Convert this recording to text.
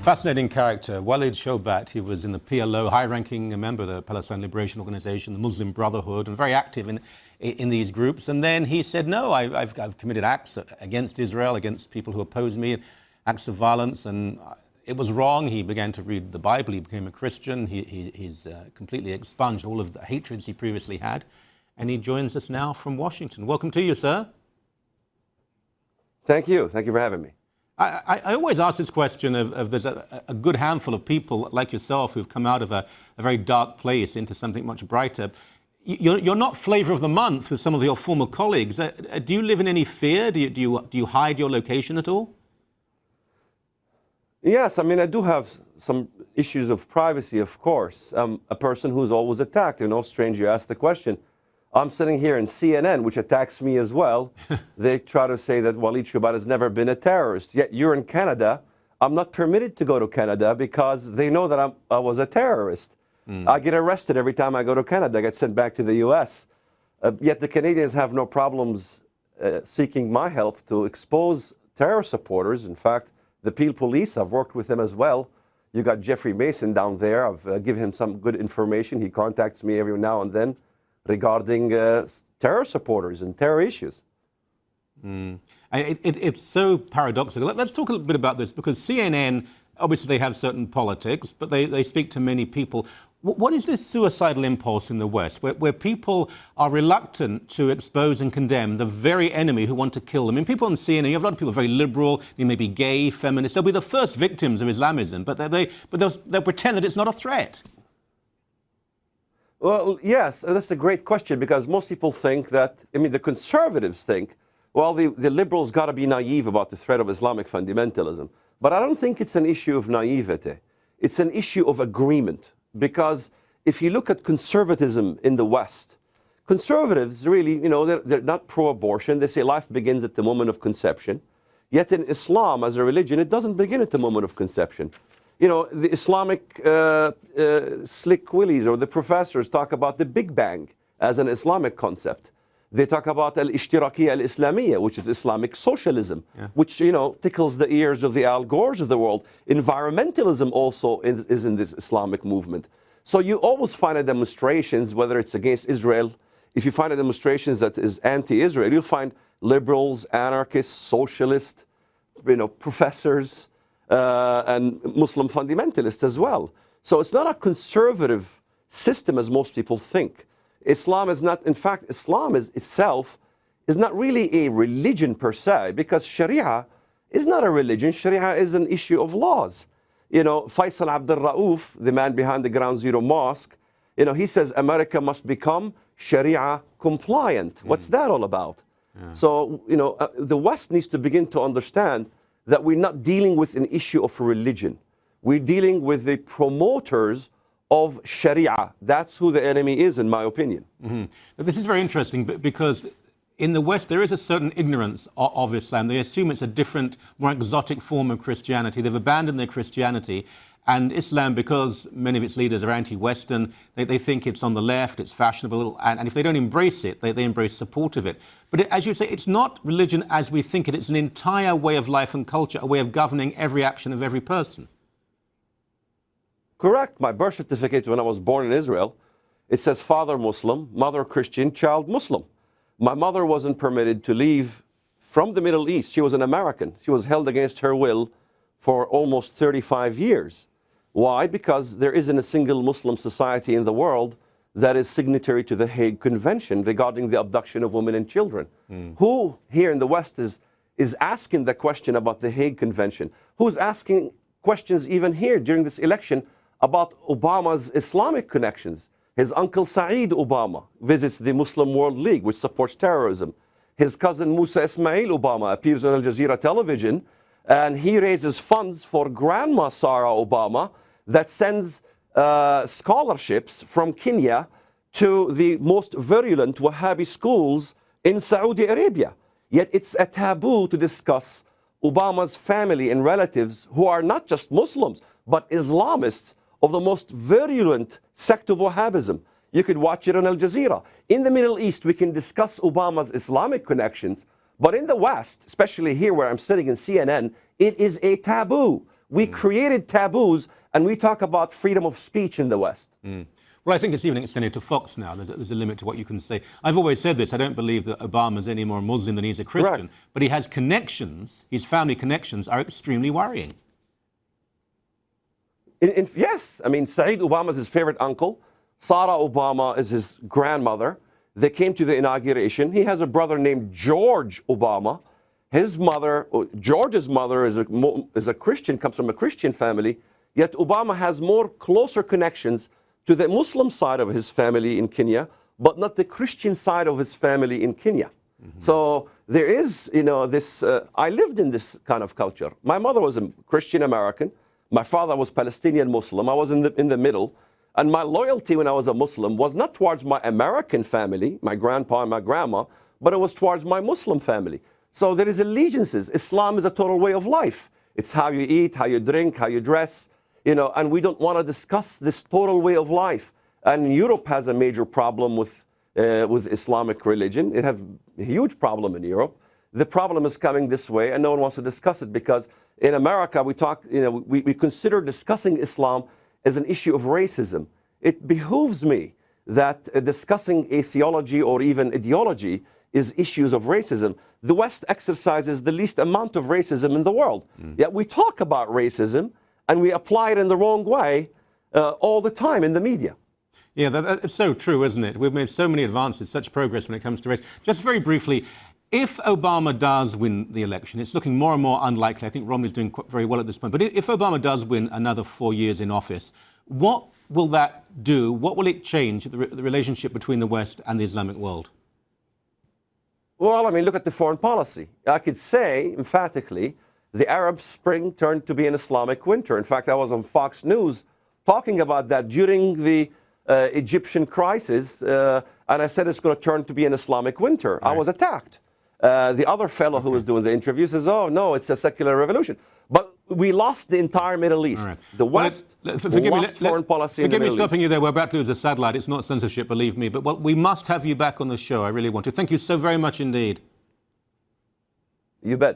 Fascinating character, Walid Shoebat. He was in the PLO, high-ranking member of the Palestine Liberation Organization, the Muslim Brotherhood, and very active in these groups. And then he said, no, I've committed acts against Israel, against people who oppose me, acts of violence, and it was wrong. He began to read the Bible. He became a Christian. He's completely expunged all of the hatreds he previously had. And he joins us now from Washington. Welcome to you, sir. Thank you. Thank you for having me. I always ask this question of there's a good handful of people like yourself who've come out of a very dark place into something much brighter. You're not flavor of the month with some of your former colleagues. Do you live in any fear? Do you hide your location at all? Yes, I mean, I do have some issues of privacy, of course. I'm a person who's always attacked. No stranger asked the question. I'm sitting here in CNN, which attacks me as well. They try to say that Walid Shoebat has never been a terrorist. Yet you're in Canada. I'm not permitted to go to Canada because they know that I was a terrorist. I get arrested every time I go to Canada. I get sent back to the U.S. Yet the Canadians have no problems seeking my help to expose terror supporters. In fact, the Peel Police, I've worked with them as well. You got Jeffrey Mason down there. I've given him some good information. He contacts me every now and then regarding terror supporters and terror issues. It's so paradoxical. Let's talk a little bit about this, because CNN, obviously they have certain politics, but they speak to many people. What is this suicidal impulse in the West, where people are reluctant to expose and condemn the very enemy who want to kill them? I mean, people on CNN, you have a lot of people very liberal, they may be gay, feminists, they'll be the first victims of Islamism, but they'll pretend that it's not a threat. Well, yes, that's a great question, because most people think that, I mean, the conservatives think, well, the liberals got to be naive about the threat of Islamic fundamentalism. But I don't think it's an issue of naivety. It's an issue of agreement. Because if you look at conservatism in the West, conservatives really, they're not pro-abortion. They say life begins at the moment of conception. Yet in Islam, as a religion, it doesn't begin at the moment of conception. The Islamic slick willies or the professors talk about the Big Bang as an Islamic concept. They talk about al-ishtirakiyya al-islamiyya, which is Islamic socialism, which, tickles the ears of the Al Gores of the world. Environmentalism also is in this Islamic movement. So you always find at demonstrations, whether it's against Israel, if you find a demonstrations that is anti-Israel, you'll find liberals, anarchists, socialists, professors, and Muslim fundamentalists as well. So it's not a conservative system as most people think. Islam is not, in fact, Islam itself is not really a religion per se, because Sharia is not a religion. Sharia is an issue of laws. Faisal Abdul Rauf, the man behind the Ground Zero Mosque, he says America must become Sharia compliant. What's that all about? So, the West needs to begin to understand that we're not dealing with an issue of religion. We're dealing with the promoters of Sharia. That's who the enemy is, in my opinion. But this is very interesting, because in the West there is a certain ignorance of Islam. They assume it's a different, more exotic form of Christianity. They've abandoned their Christianity. And Islam, because many of its leaders are anti-Western, they think it's on the left, it's fashionable, and if they don't embrace it, they embrace support of it. But as you say, it's not religion as we think it. It's an entire way of life and culture, a way of governing every action of every person. Correct. My birth certificate when I was born in Israel, it says father Muslim, mother Christian, child Muslim. My mother wasn't permitted to leave from the Middle East. She was an American. She was held against her will for almost 35 years. Why? Because there isn't a single Muslim society in the world that is signatory to the Hague Convention regarding the abduction of women and children. Who here in the West is asking the question about the Hague Convention? Who's asking questions even here during this election about Obama's Islamic connections? His uncle Saeed Obama visits the Muslim World League, which supports terrorism. His cousin Musa Ismail Obama appears on Al Jazeera television, and he raises funds for Grandma Sarah Obama that sends scholarships from Kenya to the most virulent Wahhabi schools in Saudi Arabia. Yet it's a taboo to discuss Obama's family and relatives who are not just Muslims, but Islamists of the most virulent sect of Wahhabism. You could watch it on Al Jazeera. In the Middle East, we can discuss Obama's Islamic connections, but in the West, especially here where I'm sitting in CNN, it is a taboo. We created taboos, and we talk about freedom of speech in the West. Well, I think it's even extended to Fox now. There's a limit to what you can say. I've always said this. I don't believe that Obama's any more Muslim than he's a Christian. Correct. But he has connections. His family connections are extremely worrying. Yes. I mean, Saeed Obama is his favorite uncle. Sarah Obama is his grandmother. They came to the inauguration. He has a brother named George Obama. His mother, George's mother, is a Christian, comes from a Christian family. Yet Obama has more closer connections to the Muslim side of his family in Kenya, but not the Christian side of his family in Kenya. So there is, this, I lived in this kind of culture. My mother was a Christian American. My father was Palestinian Muslim. I was in the middle. And my loyalty when I was a Muslim was not towards my American family, my grandpa and my grandma, but it was towards my Muslim family. So there is allegiances. Islam is a total way of life. It's how you eat, how you drink, how you dress. And we don't want to discuss this total way of life. And Europe has a major problem with Islamic religion. It has a huge problem in Europe. The problem is coming this way, and no one wants to discuss it because in America we consider discussing Islam as an issue of racism. It behooves me that discussing a theology or even ideology is issues of racism. The West exercises the least amount of racism in the world. Yet we talk about racism and we apply it in the wrong way all the time in the media. Yeah, that's so true, isn't it? We've made so many advances, such progress when it comes to race. Just very briefly, if Obama does win the election, it's looking more and more unlikely. I think Romney's doing very well at this point. But if Obama does win another 4 years in office, what will that do? What will it change, the relationship between the West and the Islamic world? Well, I mean, look at the foreign policy. I could say emphatically, the Arab Spring turned to be an Islamic winter. In fact, I was on Fox News talking about that during the Egyptian crisis, and I said it's going to turn to be an Islamic winter. Right. I was attacked. The other fellow who was doing the interview says, oh, no, it's a secular revolution. But we lost the entire Middle East. Right. The West lost foreign policy in the Middle East. Forgive me stopping you there. We're about to lose a satellite. It's not censorship, believe me. But we must have you back on the show. I really want to. Thank you so very much indeed. You bet.